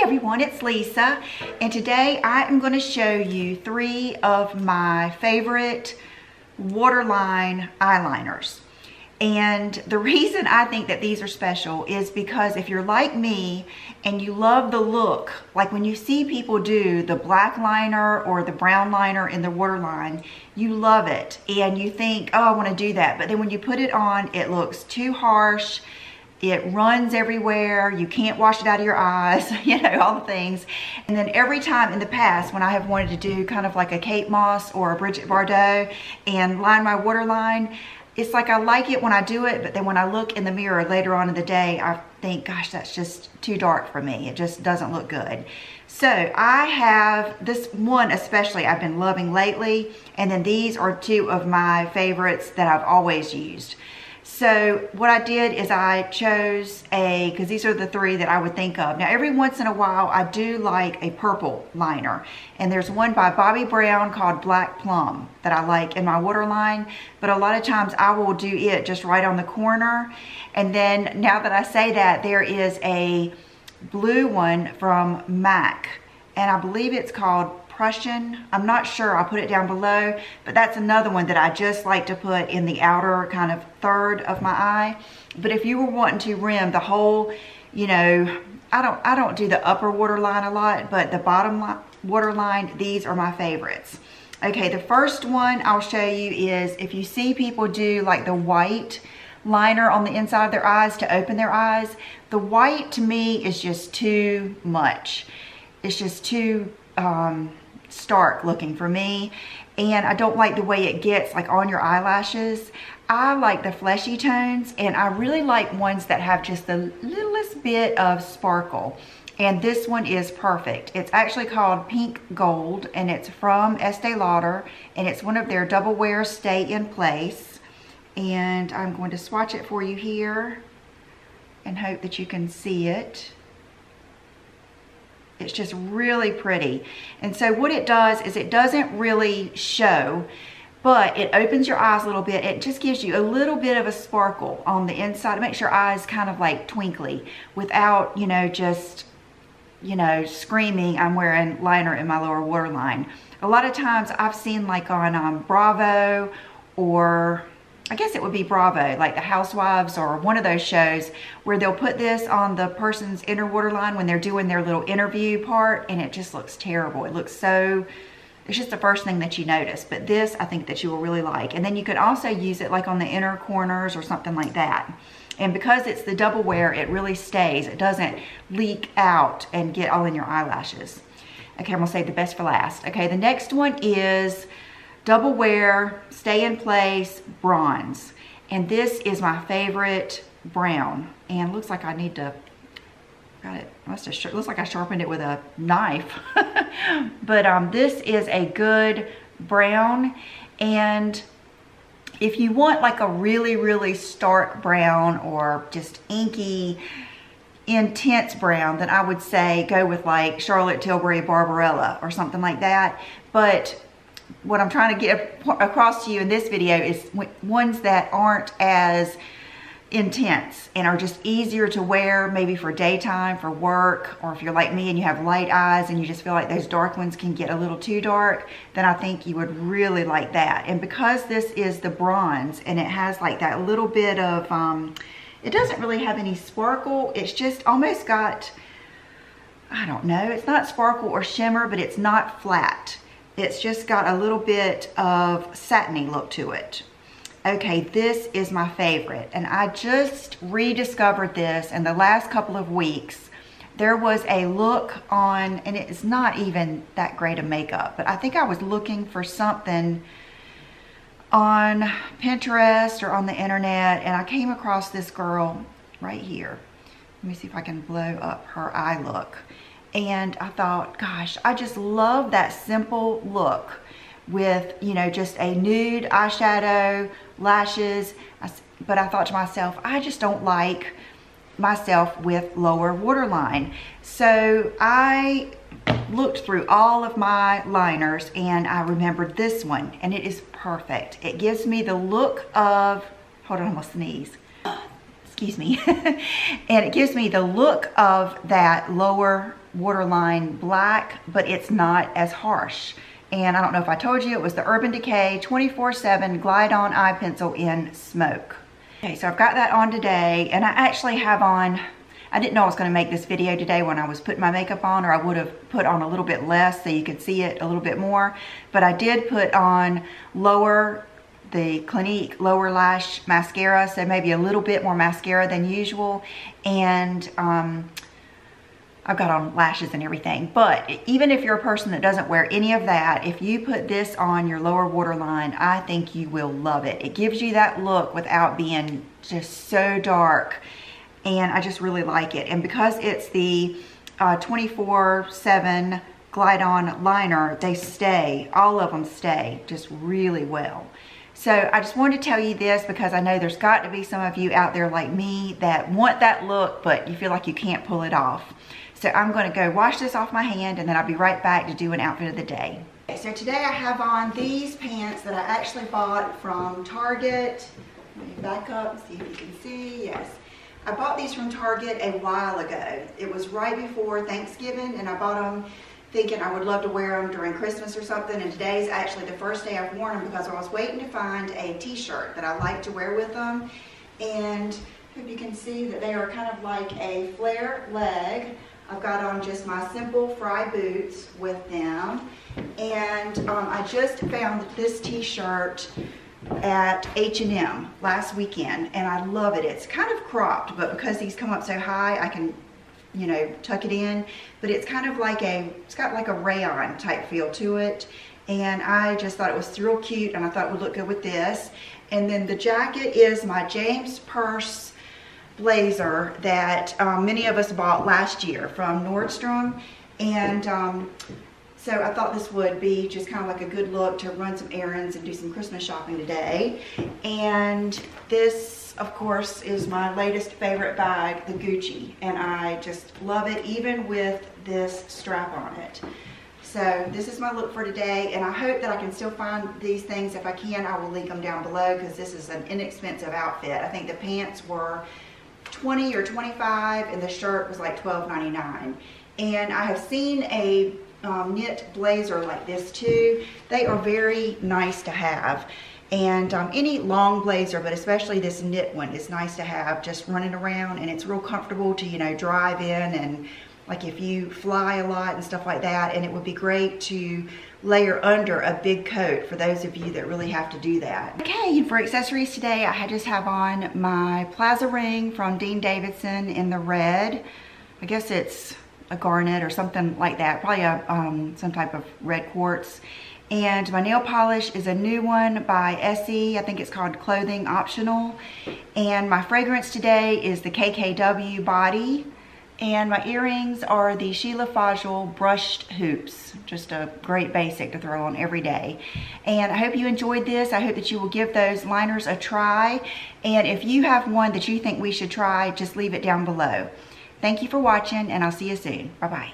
everyone, it's Lisa, and today I am going to show you 3 of my favorite Waterline eyeliners. And the reason I think that these are special is because if you're like me and you love the look, like when you see people do the black liner or the brown liner in the Waterline, you love it and you think, oh, I want to do that. But then when you put it on, it looks too harsh. It runs everywhere. You can't wash it out of your eyes, you know, all the things. And then every time in the past when I have wanted to do kind of like a Kate Moss or a Bridget Bardot and line my waterline, it's like I like it when I do it, but then when I look in the mirror later on in the day, I think, gosh, that's just too dark for me. It just doesn't look good. So I have this one especially I've been loving lately, and then these are 2 of my favorites that I've always used. So what I did is I chose because these are the 3 that I would think of. Now every once in a while I do like a purple liner, and there's one by Bobbi Brown called Black Plum that I like in my Waterline, but a lot of times I will do it just right on the corner. And then now that I say that, there is a blue one from MAC, and I believe it's called Prussian. I'm not sure, I'll put it down below, but that's another one that I just like to put in the outer kind of third of my eye. But if you were wanting to rim the whole, you know, I don't do the upper waterline a lot, but the bottom waterline, these are my favorites. Okay, the first one I'll show you is if you see people do like the white liner on the inside of their eyes to open their eyes, the white to me is just too much. It's just too stark looking for me, and I don't like the way it gets like on your eyelashes. I like the fleshy tones, and I really like ones that have just the littlest bit of sparkle, and this one is perfect. It's actually called Pink Gold, and it's from Estee Lauder, and it's one of their double wear stay in place. And I'm going to swatch it for you here and hope that you can see it. It's just really pretty. And so what it does is it doesn't really show, but it opens your eyes a little bit. It just gives you a little bit of a sparkle on the inside. It makes your eyes kind of like twinkly without, you know, just, you know, screaming, I'm wearing liner in my lower waterline. A lot of times I've seen like on Bravo, or I guess it would be Bravo, like the Housewives or one of those shows where they'll put this on the person's inner waterline when they're doing their little interview part, and it just looks terrible. It looks so, it's just the first thing that you notice. But this I think that you will really like. And then you could also use it like on the inner corners or something like that. And because it's the double wear, it really stays. It doesn't leak out and get all in your eyelashes. Okay, I'm gonna save the best for last. Okay, the next one is double wear, stay in place, bronze. And this is my favorite brown. And looks like I need to, got it, looks like I sharpened it with a knife. But this is a good brown. And if you want like a really, really stark brown or just inky, intense brown, then I would say go with like Charlotte Tilbury Barbarella or something like that. But what I'm trying to get across to you in this video is ones that aren't as intense and are just easier to wear, maybe for daytime, for work, or if you're like me and you have light eyes and you just feel like those dark ones can get a little too dark, then I think you would really like that. And because this is the bronze and it has like that little bit of, it doesn't really have any sparkle. It's just almost got, I don't know, it's not sparkle or shimmer, but it's not flat. It's just got a little bit of satiny look to it. Okay, this is my favorite, and I just rediscovered this in the last couple of weeks. There was a look on, and it's not even that great of makeup, but I think I was looking for something on Pinterest or on the internet, and I came across this girl right here. Let me see if I can blow up her eye look. And I thought, gosh, I just love that simple look with, you know, just a nude eyeshadow, lashes. But I thought to myself, I just don't like myself with lower waterline. So I looked through all of my liners and I remembered this one, and it is perfect. It gives me the look of, hold on, I'm gonna sneeze. excuse me. And it gives me the look of that lower Waterline black, but it's not as harsh. And I don't know if I told you, it was the Urban Decay 24/7 Glide On Eye Pencil in Smoke. Okay, so I've got that on today, and I actually have on, I didn't know I was going to make this video today when I was putting my makeup on, or I would have put on a little bit less so you could see it a little bit more. But I did put on the Clinique Lower Lash Mascara, so maybe a little bit more mascara than usual. And I've got on lashes and everything. But even if you're a person that doesn't wear any of that, if you put this on your lower waterline, I think you will love it. It gives you that look without being just so dark. And I just really like it. And because it's the 24/7 Glide On liner, they stay, all of them stay just really well. So I just wanted to tell you this because I know there's got to be some of you out there like me that want that look, but you feel like you can't pull it off. So I'm going to go wash this off my hand, and then I'll be right back to do an outfit of the day. Okay, so today I have on these pants that I actually bought from Target. Let me back up and see if you can see. Yes. I bought these from Target a while ago. It was right before Thanksgiving, and I bought them thinking I would love to wear them during Christmas or something. And today's actually the first day I've worn them because I was waiting to find a t-shirt that I like to wear with them. And I hope you can see that they are kind of like a flare leg. I've got on just my simple Fry boots with them. And I just found this t-shirt at H&M last weekend, and I love it. It's kind of cropped, but because these come up so high, I can, you know, tuck it in. But it's kind of like it's got like a rayon type feel to it. And I just thought it was real cute, and I thought it would look good with this. And then the jacket is my James Purse blazer that many of us bought last year from Nordstrom. And so I thought this would be just kind of like a good look to run some errands and do some Christmas shopping today. And this, of course, is my latest favorite bag, the Gucci. And I just love it, even with this strap on it. So this is my look for today, and I hope that I can still find these things. If I can, I will link them down below because this is an inexpensive outfit. I think the pants were $20 or $25, and the shirt was like $12.99. And I have seen a knit blazer like this too. They are very nice to have. And any long blazer, but especially this knit one, is nice to have just running around, and it's real comfortable to, you know, drive in, and like if you fly a lot and stuff like that. And it would be great to layer under a big coat for those of you that really have to do that. Okay, and for accessories today, I just have on my plaza ring from Dean Davidson in the red. I guess it's a garnet or something like that, probably a some type of red quartz. And my nail polish is a new one by Essie. I think it's called Clothing Optional. And my fragrance today is the KKW Body. And my earrings are the Sheila Fajl brushed hoops. Just a great basic to throw on every day. And I hope you enjoyed this. I hope that you will give those liners a try. And if you have one that you think we should try, just leave it down below. Thank you for watching, and I'll see you soon. Bye-bye.